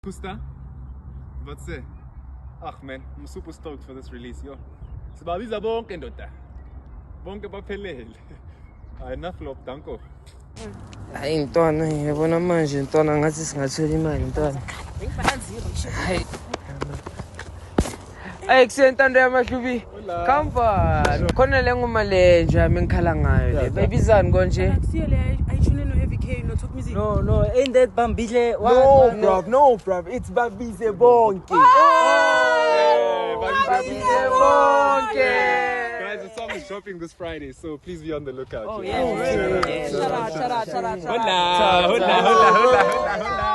Kusta? Wat say? Ach man, I'm super stoked for this release, yo. Sibabiza bonke ndoda. Bonke baphelele. Enough love, danko. Hayi ntwana yabona manje ntwana ngathi singathola imali ntwana. Hayi kusentando yamahlubi. Kampa. Khona le ngoma le nje amengikhala ngayo le. Bayibizani konje? No, ain't that Bambile? No, bruv. It's Babize Bonke. Babize Bonke. Guys, the song is dropping this Friday, so please be on the lookout. Oh, yeah. Hola.